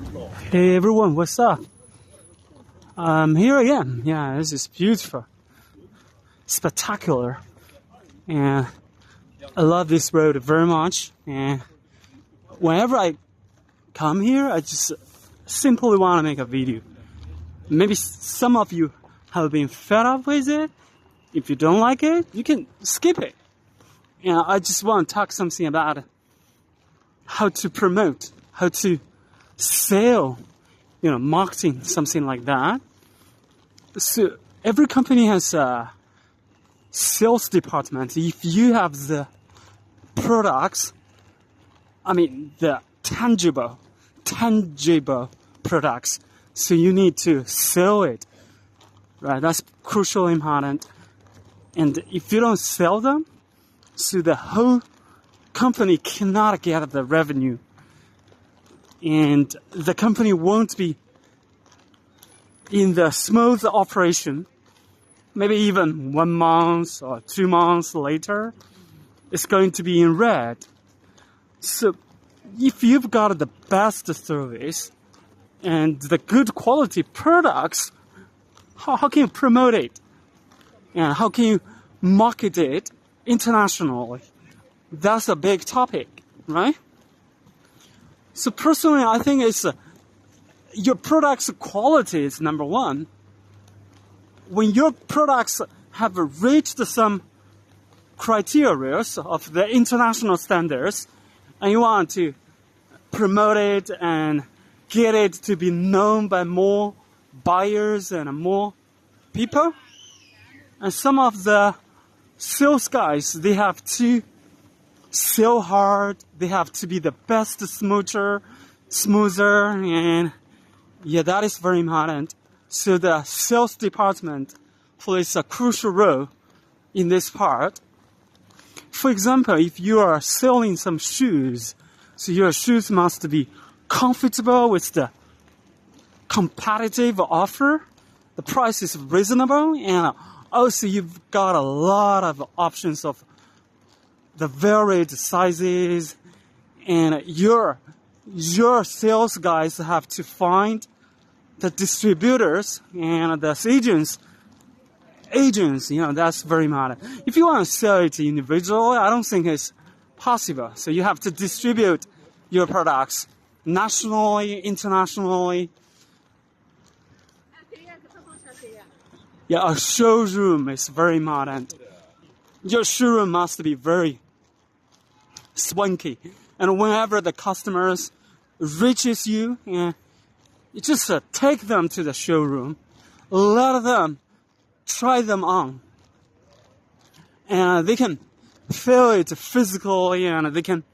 Hey everyone, what's up? Here again. Yeah, this is beautiful, spectacular, and I love this road very much. And whenever I come here, I just simply want to make a video. Maybe some of you have been fed up with it. If you don't like it, you can skip it. And I just want to talk something about how to promote, how to sell, marketing, something like that. So every company has a sales department. If you have the products, the tangible products, so you need to sell it, right? That's crucially important. And if you don't sell them, so the whole company cannot get the revenue. And the company won't be in the smooth operation. Maybe even 1 month or 2 months later, it's going to be in red. So if you've got the best service and the good quality products, how can you promote it? And how can you market it internationally? That's a big topic, right? So personally, I think it's your product's quality is number one. When your products have reached some criteria of the international standards, and you want to promote it and get it to be known by more buyers and more people, and some of the sales guys, they have to sell hard, they have to be the best smoother, and yeah, that is very important. So the sales department plays a crucial role in this part. For example, if you are selling some shoes, so your shoes must be comfortable with the competitive offer, the price is reasonable, and also you've got a lot of options of the varied sizes, and your sales guys have to find the distributors and the agents, that's very important. If you want to sell it individually, I don't think it's possible. So you have to distribute your products nationally, internationally. Yeah, a showroom is very important. Your showroom must be very swanky. And whenever the customers reaches you, you just take them to the showroom, let them try them on. And they can feel it physically, and they can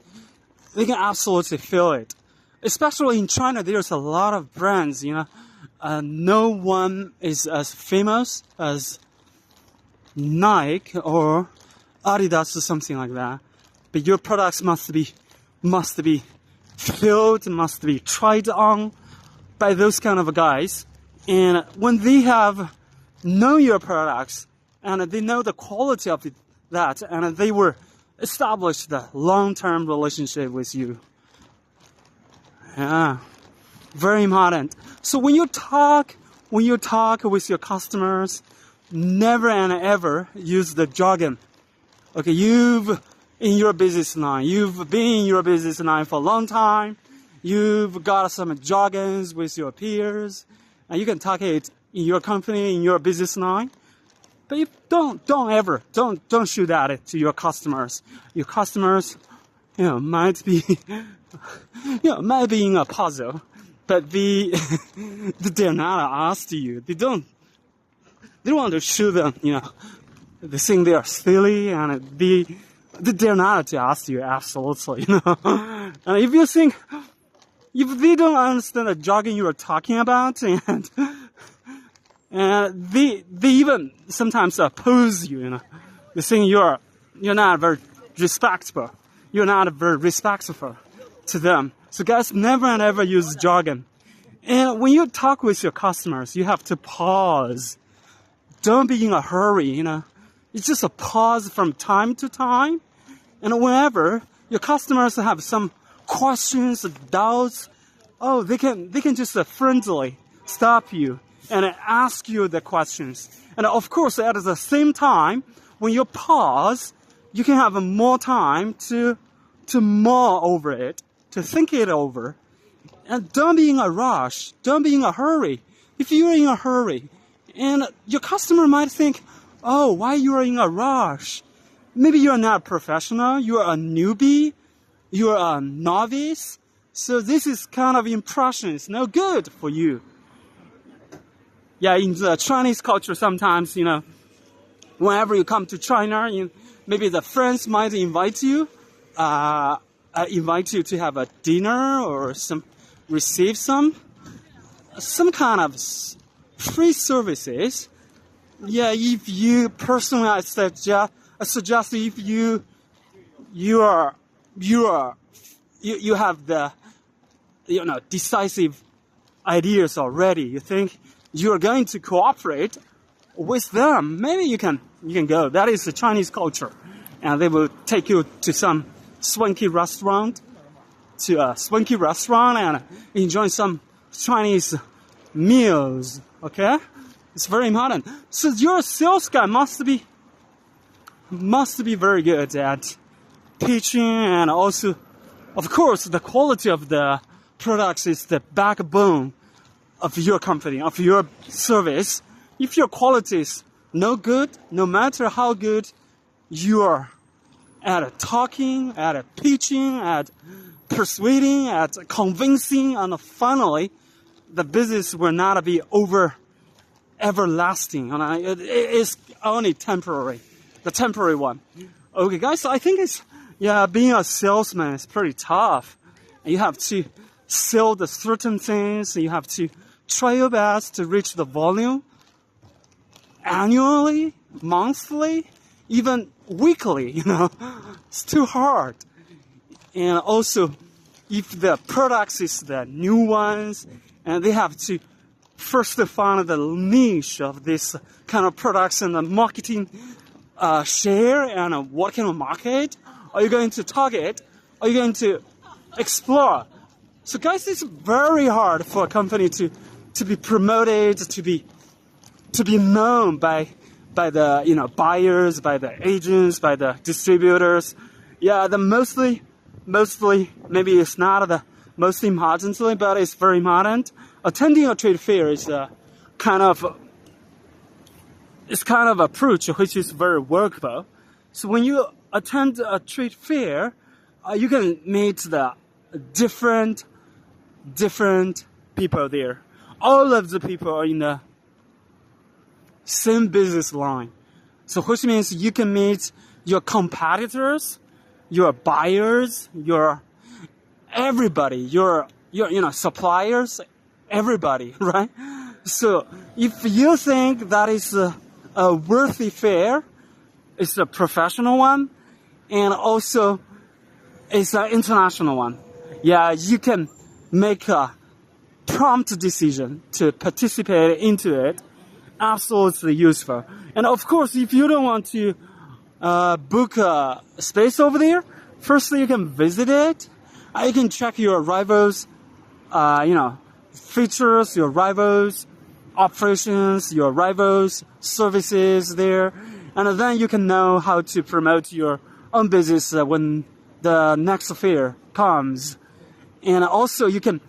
absolutely feel it. Especially in China, there's a lot of brands, no one is as famous as Nike or Adidas or something like that. But your products must be filled, must be tried on by those kind of guys. And when they have known your products and they know the quality of that, and they will establish the long-term relationship with you. Yeah, very important. So when you talk with your customers, never and ever use the jargon. Okay, you've been in your business line for a long time. You've got some jargons with your peers, and you can talk it in your company, in your business line. But you don't shoot at it to your customers. Your customers, might be in a puzzle, but they're not asked you. They don't want to shoot them, They think they are silly, and they're not to ask you, absolutely, And if they don't understand the jargon you are talking about, and they even sometimes oppose you, They think you're not very respectful. You're not very respectful to them. So guys, never and ever use jargon. And when you talk with your customers, you have to pause. Don't be in a hurry, It's just a pause from time to time. And whenever your customers have some questions, doubts, oh, they can just friendly stop you and ask you the questions. And of course, at the same time, when you pause, you can have more time to mull over it, to think it over. And don't be in a rush. Don't be in a hurry. If you're in a hurry, and your customer might think, oh, why you are in a rush? Maybe you're not a professional. You're a newbie. You're a novice. So this is kind of impression. It's no good for you. Yeah, in the Chinese culture, sometimes, whenever you come to China, maybe the friends might invite you to have a dinner or receive some kind of free services. Yeah, if you personally, I suggest if you have the decisive ideas already, you think you are going to cooperate with them, maybe you can go. That is the Chinese culture, and they will take you to some swanky restaurant, and enjoy some Chinese meals. Okay, it's very important. So your sales guy must be very good at pitching, and also, of course, the quality of the products is the backbone of your company, of your service. If your quality is no good, no matter how good you are at talking, at pitching, at persuading, at convincing, and finally, the business will not be everlasting. And it is only temporary, the temporary one. Okay, guys, so I think being a salesman is pretty tough. You have to sell the certain things. You have to try your best to reach the volume annually, monthly, even weekly, It's too hard. And also, if the products is the new ones, and they have to first find the niche of this kind of products and the marketing share and what kind of market are you going to target? Are you going to explore? So guys, it's very hard for a company to be promoted, to be known by the buyers, by the agents, by the distributors. Yeah, the mostly maybe it's not the most importantly, but it's very important. Attending a trade fair is kind of approach which is very workable. So when you attend a trade fair, you can meet the different people there. All of the people are in the same business line. So which means you can meet your competitors, your buyers, your everybody, your suppliers, everybody, right? So if you think that is a worthy fair, it's a professional one, and also it's an international one. Yeah, you can make a prompt decision to participate into it. Absolutely useful. And of course, if you don't want to book a space over there, firstly you can visit it. You can check your rivals, features, your rivals, operations, your rivals, services there. And then you can know how to promote your own business when the next fair comes. And also you can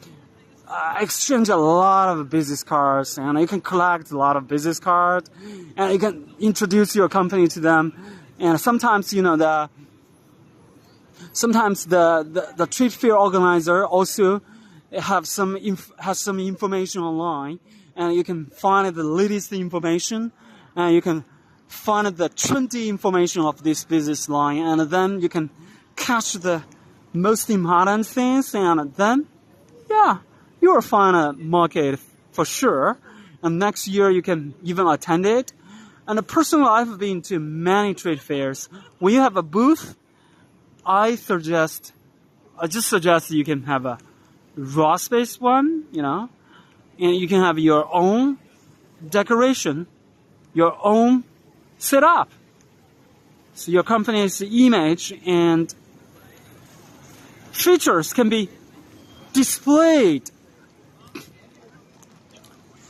exchange a lot of business cards, and you can collect a lot of business cards, and you can introduce your company to them. And sometimes, the trade fair organizer also has some information online, and you can find the latest information, and you can find the trendy information of this business line, and then you can catch the most important things, and then, you will find a market for sure. And next year you can even attend it. And personally, I've been to many trade fairs. When you have a booth, I just suggest you can have a raw space one, and you can have your own decoration, your own setup. So your company's image and features can be displayed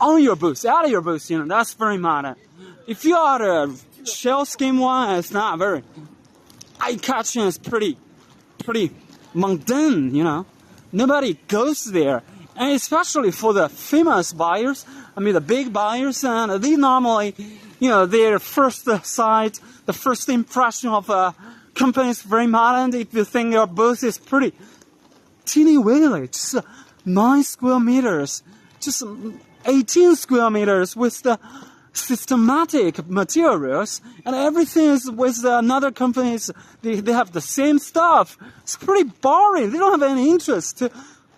on your booth, at your booth, you know, that's very modern. If you are a shell scheme one, it's not very eye-catching. It's pretty mundane, you know. Nobody goes there, and especially for the famous buyers. I mean, the big buyers, and they normally, you know, their first sight, the first impression of a company is very modern. If you think your booth is pretty teeny weeny, just 9 square meters, just 18 square meters with the systematic materials, and everything is with another companies. They have the same stuff. It's pretty boring. They don't have any interest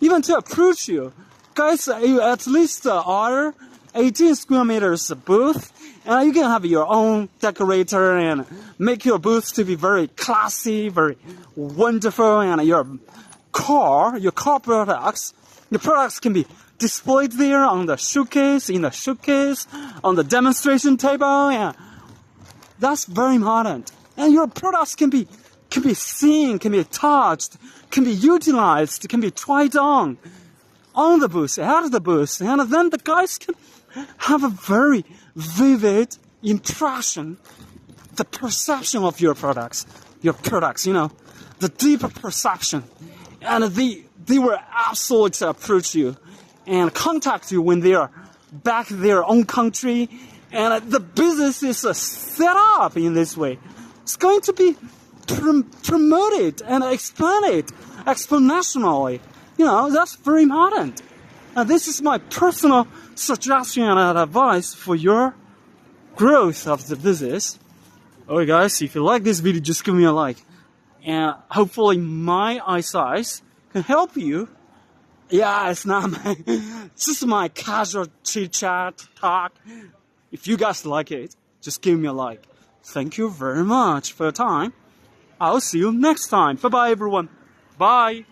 even to approach you. Guys, you at least order 18 square meters booth, and you can have your own decorator and make your booth to be very classy, very wonderful, and your car products, your products can be displayed there on the showcase, on the demonstration table, and that's very modern. And your products can be seen, can be touched, can be utilized, can be tried on the booth, at the booth, and then the guys can have a very vivid impression, the perception of your products, you know, the deeper perception, and they will absolutely approach you and contact you when they are back in their own country, and the business is set up in this way. It's going to be promoted and expanded exponentially. You know, that's very modern. And this is my personal suggestion and advice for your growth of the business. Okay, guys, if you like this video, just give me a like. And hopefully my eyesight can help you. Yeah, it's not it's just my casual chit-chat talk. If you guys like it, just give me a like. Thank you very much for your time. I'll see you next time. Bye-bye, everyone. Bye.